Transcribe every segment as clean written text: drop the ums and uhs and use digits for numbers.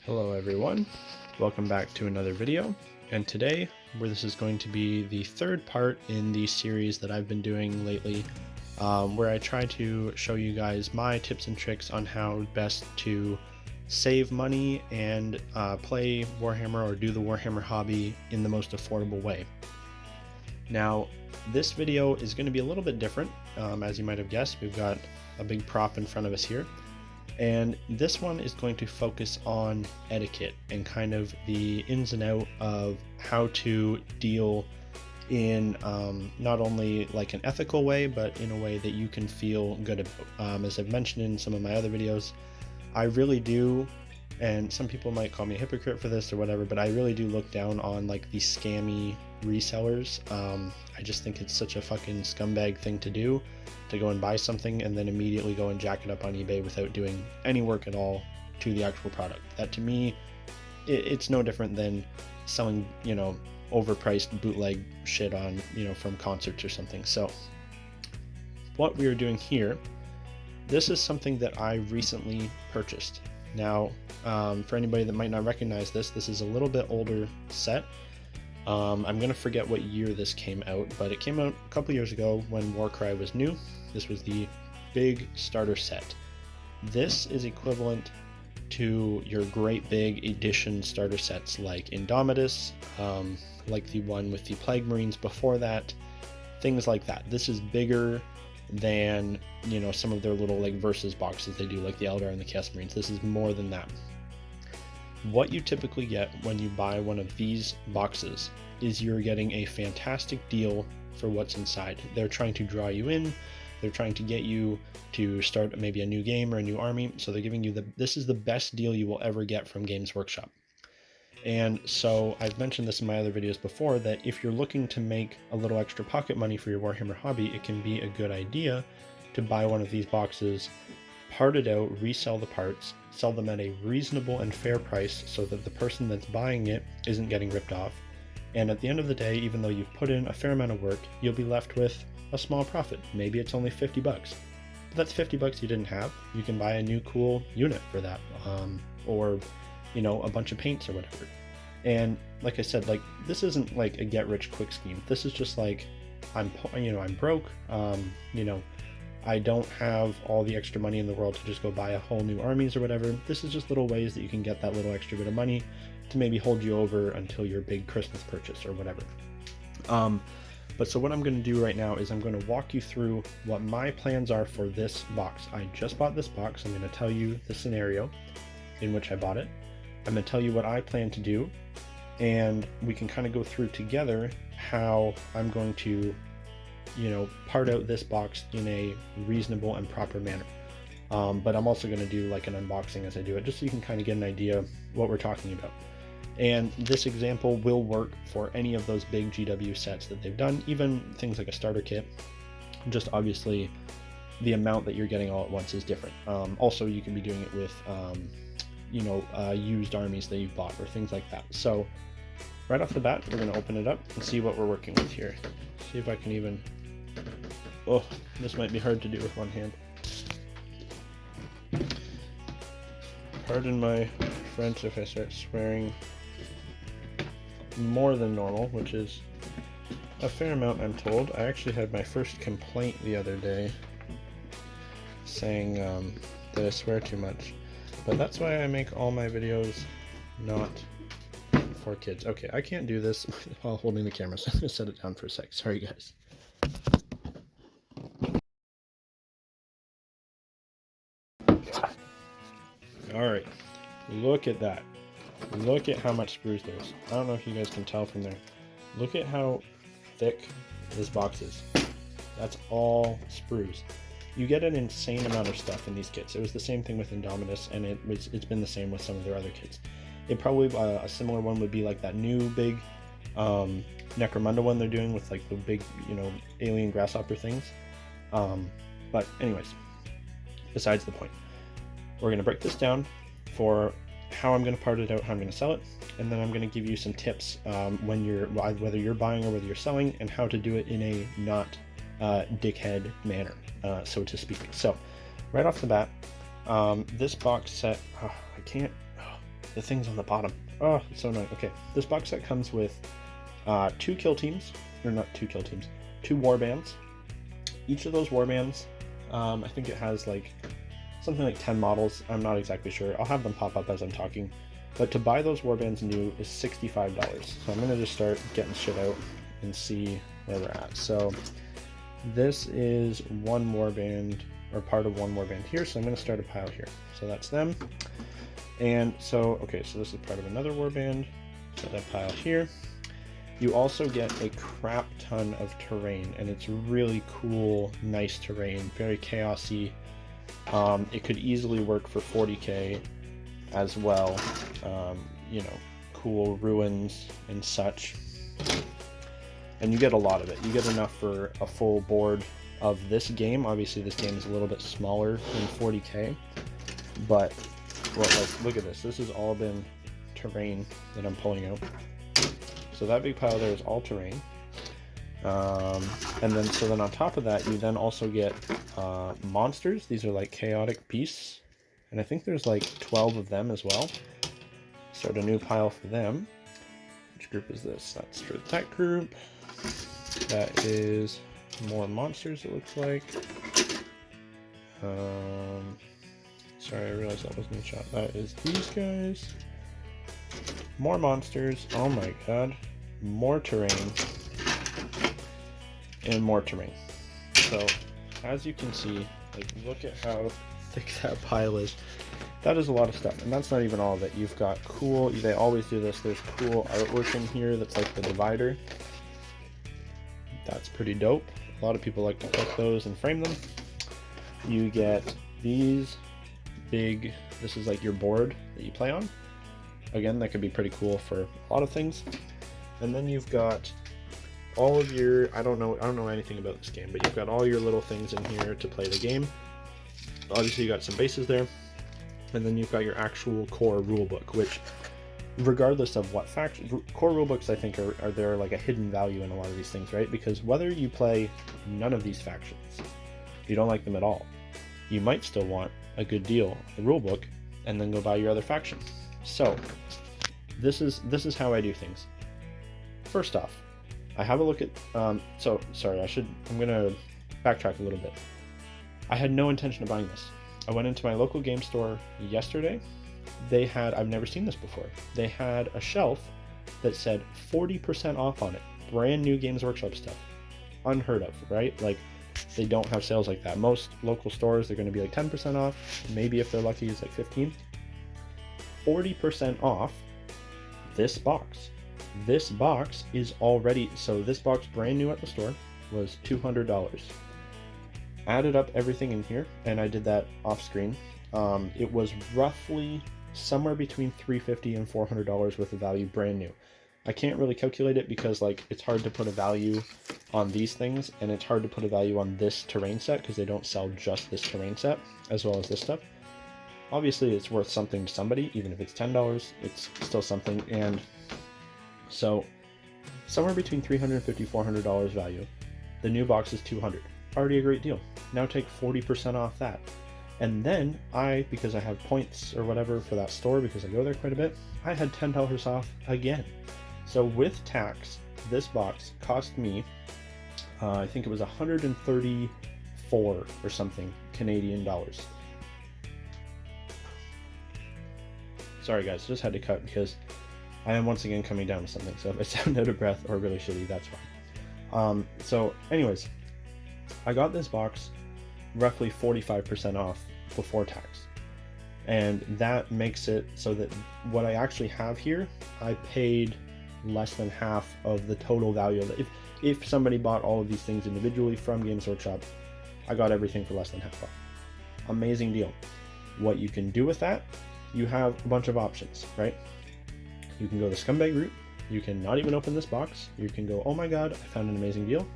Hello everyone, welcome back to another video, and today this is going to be the third part in the series that I've been doing lately, where I try to show you guys my tips and tricks on how best to save money and play Warhammer or do the Warhammer hobby in the most affordable way. Now this video is going to be a little bit different, as you might have guessed. We've got a big prop in front of us here. And this one is going to focus on etiquette and kind of the ins and out of how to deal in not only like an ethical way, but in a way that you can feel good about. As I've mentioned in some of my other videos, I really do, and some people might call me a hypocrite for this or whatever, but I really do look down on like the scammy resellers. I just think it's such a fucking scumbag thing to do, to go and buy something and then immediately go and jack it up on eBay without doing any work at all to the actual product. That to me, it's no different than selling, overpriced bootleg shit on, from concerts or something. So what we are doing here, this is something that I recently purchased. Now, for anybody that might not recognize this, this is a little bit older set. I'm going to forget what year this came out, but it came out a couple years ago when Warcry was new. This was the big starter set. This is equivalent to your great big edition starter sets like Indomitus, like the one with the Plague Marines before that, things like that. This is bigger than, some of their little like versus boxes they do, like the Eldar and the Chaos Marines. This is more than that. What you typically get when you buy one of these boxes is you're getting a fantastic deal for what's inside. They're trying to draw you in, they're trying to get you to start maybe a new game or a new army, so they're giving you this is the best deal you will ever get from Games Workshop. And so I've mentioned this in my other videos before, that if you're looking to make a little extra pocket money for your Warhammer hobby, it can be a good idea to buy one of these boxes, part it out, resell the parts, sell them at a reasonable and fair price so that the person that's buying it isn't getting ripped off. And at the end of the day, even though you've put in a fair amount of work, you'll be left with a small profit. Maybe it's only 50 bucks. But that's 50 bucks you didn't have. You can buy a new cool unit for that, or a bunch of paints or whatever. And like I said, like this isn't like a get rich quick scheme. This is just like I'm broke. I don't have all the extra money in the world to just go buy a whole new armies or whatever. This is just little ways that you can get that little extra bit of money to maybe hold you over until your big Christmas purchase or whatever. But so what I'm going to do right now is I'm going to walk you through what my plans are for this box. I just bought this box. I'm going to tell you the scenario in which I bought it. I'm going to tell you what I plan to do, and we can kind of go through together how I'm going to part out this box in a reasonable and proper manner. But I'm also going to do like an unboxing as I do it, just so you can kind of get an idea of what we're talking about. And this example will work for any of those big GW sets that they've done, even things like a starter kit. Just obviously the amount that you're getting all at once is different. Also, you can be doing it with used armies that you've bought or things like that. So right off the bat, we're going to open it up and see what we're working with here. See if I can even... Oh, this might be hard to do with one hand. Pardon my French if I start swearing more than normal, which is a fair amount, I'm told. I actually had my first complaint the other day saying that I swear too much. But that's why I make all my videos not for kids. Okay, I can't do this while holding the camera, so I'm going to set it down for a sec. Sorry, guys. Alright, look at that. Look at how much sprues there is. I don't know if you guys can tell from there. Look at how thick this box is. That's all sprues. You get an insane amount of stuff in these kits. It was the same thing with Indomitus, and it's been the same with some of their other kits. It probably, a similar one would be like that new big Necromunda one they're doing with like the big, alien grasshopper things. But anyways, besides the point. We're going to break this down for how I'm going to part it out, how I'm going to sell it, and then I'm going to give you some tips whether you're buying or whether you're selling, and how to do it in a not dickhead manner, so to speak. So right off the bat, this box set, the things on the bottom. Oh, it's so annoying. Okay, this box set comes with 2 kill teams, or not 2 kill teams, 2 warbands. Each of those warbands, I think it has like something like 10 models. I'm not exactly sure. I'll have them pop up as I'm talking. But to buy those warbands new is $65. So I'm gonna just start getting shit out and see where we're at. So this is one warband, or part of one warband here. So I'm gonna start a pile here. So that's them. And so, okay, so this is part of another warband. Set that pile here. You also get a crap ton of terrain, and it's really cool, nice terrain, very chaosy. It could easily work for 40k as well. You know, cool ruins and such. And you get a lot of it. You get enough for a full board of this game. Obviously, this game is a little bit smaller than 40k, but well, like, look at this. This has all been terrain that I'm pulling out. So that big pile there is all terrain. And then on top of that, you then also get monsters. These are like chaotic beasts, and I think there's like 12 of them as well. Start a new pile for them. Which group is this? That's for that group. That is more monsters, it looks like. Sorry, I realized that wasn't a shot. That is these guys. More monsters. Oh my god. More terrain. And more terrain. So, as you can see, like, look at how thick that pile is. That is a lot of stuff, and that's not even all of it. You've got cool, they always do this, there's cool artwork in here that's like the divider. That's pretty dope. A lot of people like to collect those and frame them. You get these big, this is like your board that you play on. Again, that could be pretty cool for a lot of things. And then you've got all of your, I don't know anything about this game, but you've got all your little things in here to play the game. Obviously you got some bases there. And then you've got your actual core rulebook, which, regardless of what faction, core rulebooks I think are there like a hidden value in a lot of these things, right? Because whether you play none of these factions, you don't like them at all, you might still want a good deal, a rulebook, and then go buy your other faction. So this is how I do things. First off, I have a look at I'm gonna backtrack a little bit. I had no intention of buying this. I went into my local game store yesterday. They had, I've never seen this before, they had a shelf that said 40% off on it. Brand new Games Workshop stuff. Unheard of, right? Like, they don't have sales like that. Most local stores, they're going to be like 10% off. Maybe if they're lucky, it's like 15. 40% off this box. This box is already, so this box brand new at the store was $200. Added up everything in here, and I did that off screen. It was roughly somewhere between $350 and $400 worth of value brand new. I can't really calculate it because, like, it's hard to put a value on these things, and it's hard to put a value on this terrain set because they don't sell just this terrain set as well as this stuff. Obviously it's worth something to somebody, even if it's $10, it's still something. And so somewhere between $350, $400 value. The new box is $200. Already a great deal. Now take 40% off that. And then because I have points or whatever for that store, because I go there quite a bit, I had $10 off again. So with tax, this box cost me, I think it was 134 or something Canadian dollars. Sorry guys, just had to cut because I am once again coming down with something. So if I sound out of breath or really shitty, that's fine. So anyways, I got this box roughly 45% off before tax. And that makes it so that what I actually have here, I paid less than half of the total value of it. If somebody bought all of these things individually from Games Workshop, I got everything for less than half off. Amazing deal. What you can do with that, you have a bunch of options, right? You can go the scumbag route. You can not even open this box. You can go, oh my god, I found an amazing deal.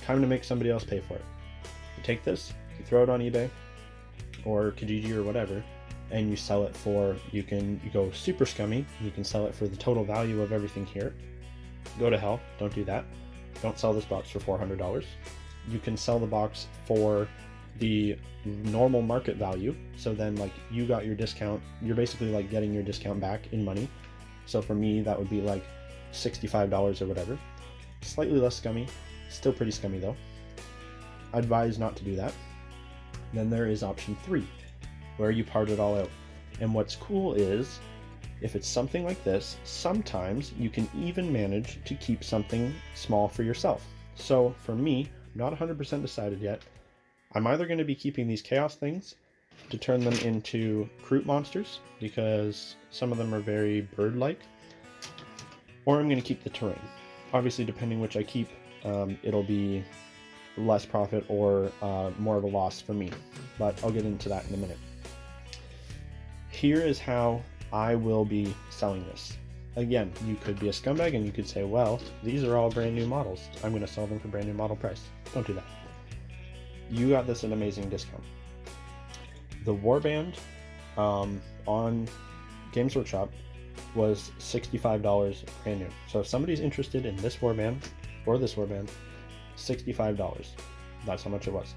Time to make somebody else pay for it. You take this, you throw it on eBay or Kijiji or whatever, and you sell it for, you go super scummy, you can sell it for the total value of everything here. Go to hell, don't do that. Don't sell this box for $400. You can sell the box for the normal market value. So then like you got your discount, you're basically like getting your discount back in money. So for me, that would be like $65 or whatever. Slightly less scummy, still pretty scummy though. I advise not to do that. Then there is option 3, where you part it all out. And what's cool is, if it's something like this, sometimes you can even manage to keep something small for yourself. So for me, not 100% decided yet. I'm either going to be keeping these chaos things to turn them into Kroot monsters, because some of them are very bird-like, or I'm going to keep the terrain. Obviously, depending which I keep, it'll be less profit or more of a loss for me, but I'll get into that in a minute. Here is how I will be selling this. Again, you could be a scumbag and you could say, well, these are all brand new models, I'm going to sell them for brand new model price. Don't do that. You got this at an amazing discount. The Warband on Games Workshop was $65 brand new. So if somebody's interested in this Warband or this Warband, $65. That's how much it was.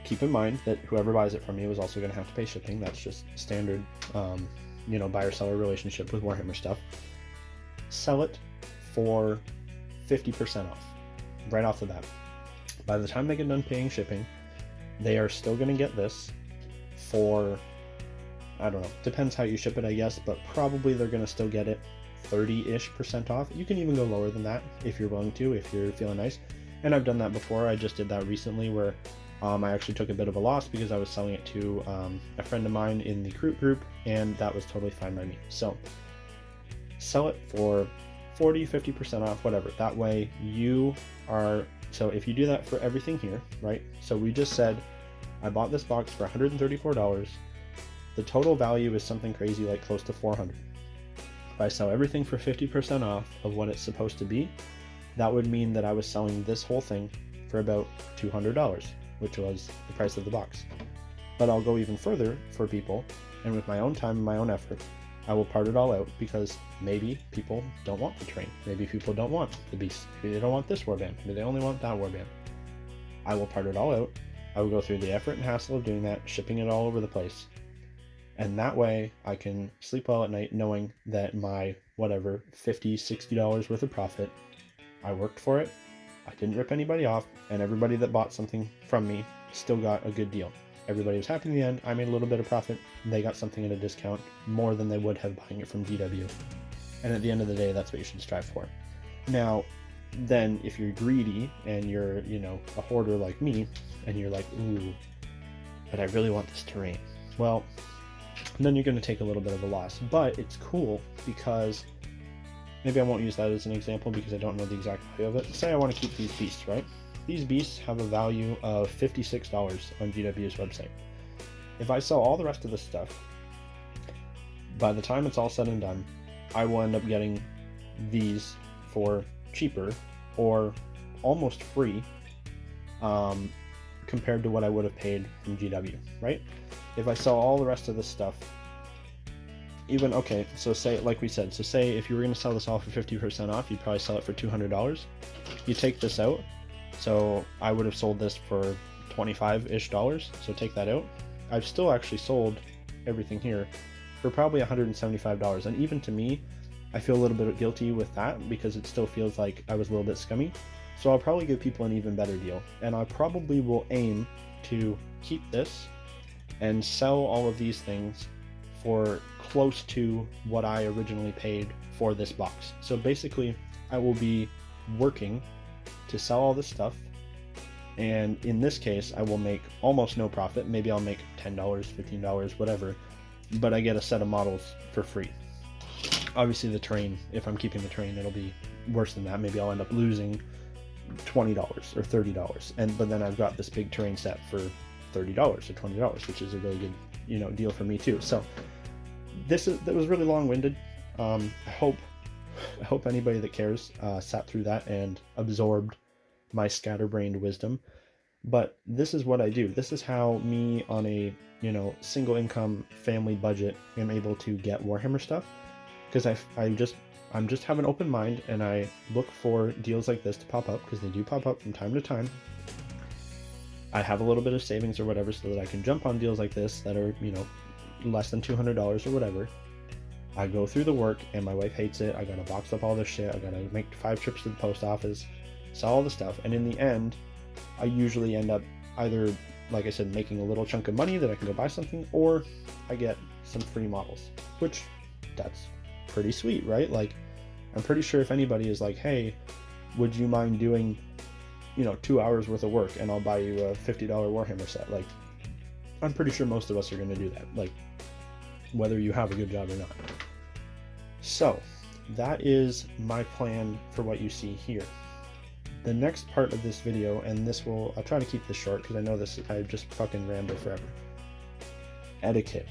Keep in mind that whoever buys it from me was also going to have to pay shipping. That's just standard, buyer-seller relationship with Warhammer stuff. Sell it for 50% off, right off the bat. By the time they get done paying shipping, they are still going to get this for, I don't know, depends how you ship it, I guess, but probably they're going to still get it 30-ish% off. You can even go lower than that if you're willing to, if you're feeling nice. And I've done that before. I just did that recently where I actually took a bit of a loss because I was selling it to a friend of mine in the Kroot group, and that was totally fine by me. So sell it for 40-50% off, whatever. That way you are, so if you do that for everything here, right? So we just said I bought this box for $134. The total value is something crazy like close to $400. If I sell everything for 50% off of what it's supposed to be, that would mean that I was selling this whole thing for about $200, which was the price of the box. But I'll go even further for people, and with my own time and my own effort, I will part it all out, because maybe people don't want the terrain. Maybe people don't want the beast. Maybe they don't want this warband. Maybe they only want that warband. I will part it all out. I will go through the effort and hassle of doing that, shipping it all over the place. And that way I can sleep well at night knowing that my, whatever, $50, $60 worth of profit, I worked for it, I didn't rip anybody off, and everybody that bought something from me still got a good deal. Everybody was happy in the end. I made a little bit of profit. They got something at a discount, more than they would have buying it from GW. And at the end of the day, that's what you should strive for. Now, then if you're greedy and you're, a hoarder like me, and you're like, ooh, but I really want this terrain. Well, then you're going to take a little bit of a loss. But it's cool because, maybe I won't use that as an example because I don't know the exact value of it. Say I want to keep these beasts, right? These beasts have a value of $56 on GW's website. If I sell all the rest of this stuff, by the time it's all said and done, I will end up getting these for cheaper or almost free compared to what I would have paid from GW, right? If I sell all the rest of this stuff, even, okay, so say, like we said, so say if you were going to sell this all for 50% off, you'd probably sell it for $200. You take this out, so I would have sold this for $25-ish, so take that out. I've still actually sold everything here for probably $175, and even to me, I feel a little bit guilty with that because it still feels like I was a little bit scummy. So I'll probably give people an even better deal, and I probably will aim to keep this and sell all of these things for close to what I originally paid for this box. So basically, I will be working to sell all this stuff, and in this case, I will make almost no profit. Maybe I'll make $10, $15, whatever, but I get a set of models for free. Obviously the terrain, if I'm keeping the terrain, it'll be worse than that. Maybe I'll end up losing $20 or $30, but then I've got this big terrain set for $30 or $20, which is a really good deal for me too. So that was really long-winded. I hope anybody that cares sat through that and absorbed my scatterbrained wisdom. But this is what I do. This is how me on a single income family budget am able to get Warhammer stuff, because I'm just have an open mind, and I look for deals like this to pop up, because they do pop up from time to time. I have a little bit of savings or whatever so that I can jump on deals like this that are, you know, less than $200 or whatever. I go through the work and my wife hates it. I gotta box up all this shit. I gotta make 5 trips to the post office, sell all the stuff. And in the end, I usually end up either, like I said, making a little chunk of money that I can go buy something, or I get some free models, which that's pretty sweet, right? Like, I'm pretty sure if anybody is like, hey, would you mind doing, you know, 2 hours worth of work and I'll buy you a $50 Warhammer set, like, I'm pretty sure most of us are going to do that, like, whether you have a good job or not. So that is my plan for what you see here. The next part of this video, and I'll try to keep this short because I know I just fucking ramble forever. Etiquette.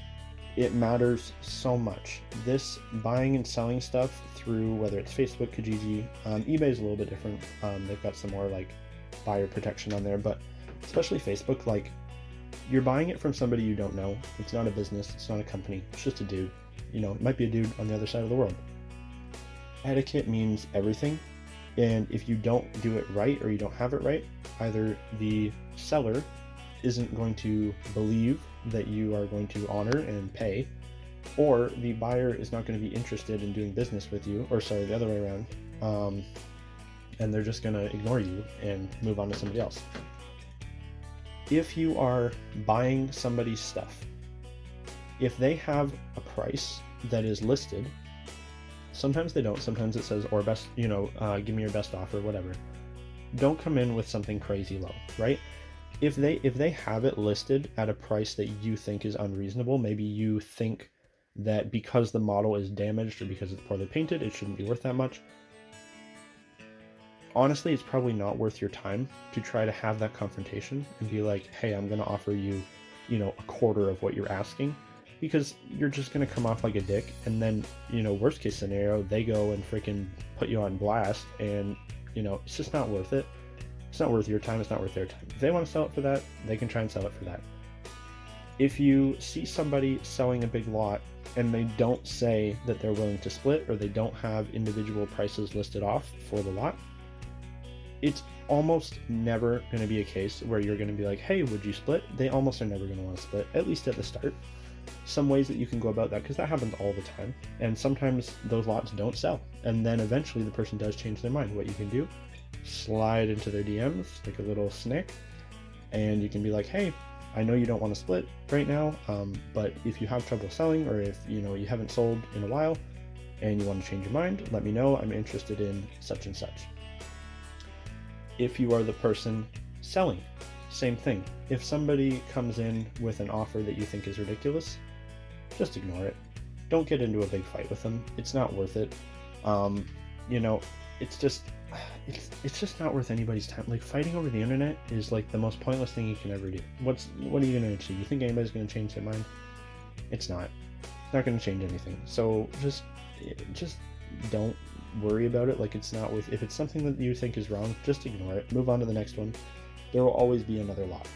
It matters so much. This buying and selling stuff through, whether it's Facebook, Kijiji, eBay is a little bit different. They've got some more like buyer protection on there, but especially Facebook, like, you're buying it from somebody you don't know. It's not a business, it's not a company, it's just a dude. You know, it might be a dude on the other side of the world. Etiquette means everything, and if you don't do it right or you don't have it right, either the seller isn't going to believe that you are going to honor and pay, or the buyer is not going to be interested in doing business with you, or sorry, the other way around, and they're just going to ignore you and move on to somebody else. If you are buying somebody's stuff, if they have a price that is listed, sometimes they don't, sometimes it says, or best, you know, give me your best offer, whatever. Don't come in with something crazy low, right? If they have it listed at a price that you think is unreasonable, maybe you think that because the model is damaged or because it's poorly painted, it shouldn't be worth that much. Honestly, it's probably not worth your time to try to have that confrontation and be like, hey, I'm going to offer you, you know, a quarter of what you're asking, because you're just going to come off like a dick. And then, you know, worst case scenario, they go and freaking put you on blast, and, you know, it's just not worth it. It's not worth your time. It's not worth their time. If they want to sell it for that, they can try and sell it for that. If you see somebody selling a big lot and they don't say that they're willing to split, or they don't have individual prices listed off for the lot, it's almost never going to be a case where you're going to be like, hey, would you split? They almost are never going to want to split, at least at the start. Some ways that you can go about that, because that happens all the time, and sometimes those lots don't sell, and then eventually the person does change their mind. What you can do, slide into their DMs like a little snake, and you can be like, hey, I know you don't want to split right now, but if you have trouble selling, or if, you know, you haven't sold in a while and you want to change your mind, let me know. I'm interested in such and such. If you are the person selling, same thing. If somebody comes in with an offer that you think is ridiculous, just ignore it. Don't get into a big fight with them. It's not worth it. You know, it's just not worth anybody's time. Like, fighting over the internet is like the most pointless thing you can ever do. What are you going to achieve? You think anybody's going to change their mind? It's not. It's not going to change anything. So just don't worry about it. Like, it's not worth. If it's something that you think is wrong, just ignore it. Move on to the next one. There will always be another lot.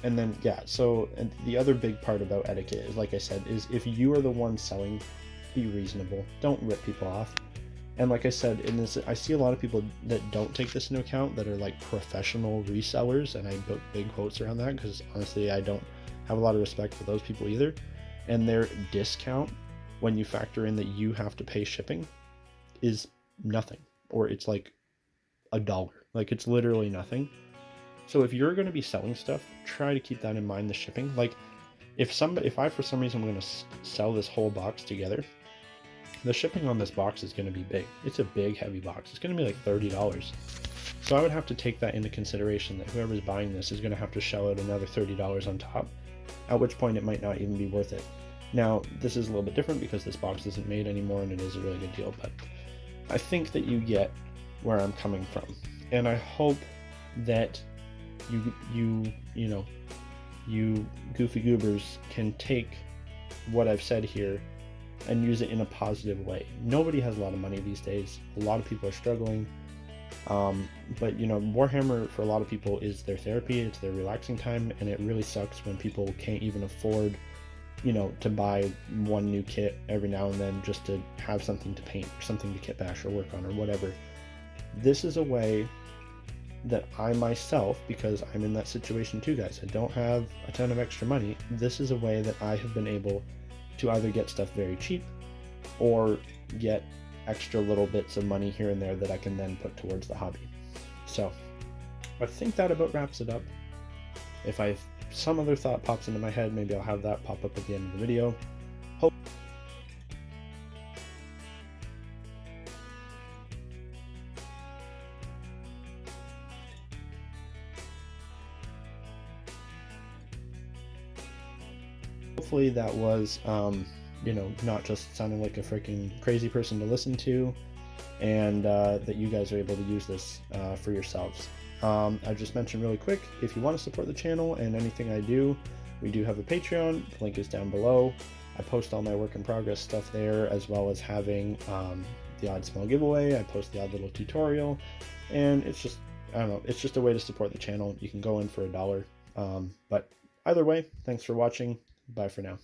And then, yeah, so, and the other big part about etiquette is, like I said, is if you are the one selling, be reasonable. Don't rip people off. And like I said, in this, I see a lot of people that don't take this into account, that are like professional resellers, and I put big quotes around that because honestly, I don't have a lot of respect for those people either. And their discount, when you factor in that you have to pay shipping, is nothing, or it's like $1. Like, it's literally nothing. So if you're going to be selling stuff, try to keep that in mind, the shipping. Like, if I for some reason I'm going to sell this whole box together, the shipping on this box is going to be big. It's a big, heavy box. It's going to be like $30. So I would have to take that into consideration, that whoever's buying this is going to have to shell out another $30 on top, at which point it might not even be worth it. Now, this is a little bit different because this box isn't made anymore and it is a really good deal, but I think that you get where I'm coming from. And I hope that you goofy goobers can take what I've said here and use it in a positive way. Nobody has a lot of money these days. A lot of people are struggling. But, you know, Warhammer for a lot of people is their therapy. It's their relaxing time. And it really sucks when people can't even afford, you know, to buy one new kit every now and then just to have something to paint or something to kit bash or work on or whatever. This is a way that I myself, because I'm in that situation too, guys, I don't have a ton of extra money, this is a way that I have been able to either get stuff very cheap or get extra little bits of money here and there that I can then put towards the hobby. So I think that about wraps it up. If some other thought pops into my head, maybe I'll have that pop up at the end of the video. Hopefully that was, not just sounding like a freaking crazy person to listen to, and that you guys are able to use this for yourselves. I just mentioned really quick, if you want to support the channel and anything I do, we do have a Patreon. The link is down below. I post all my work in progress stuff there, as well as having the odd small giveaway. I post the odd little tutorial, and it's just, I don't know, it's just a way to support the channel. You can go in for $1. But either way, thanks for watching. Bye for now.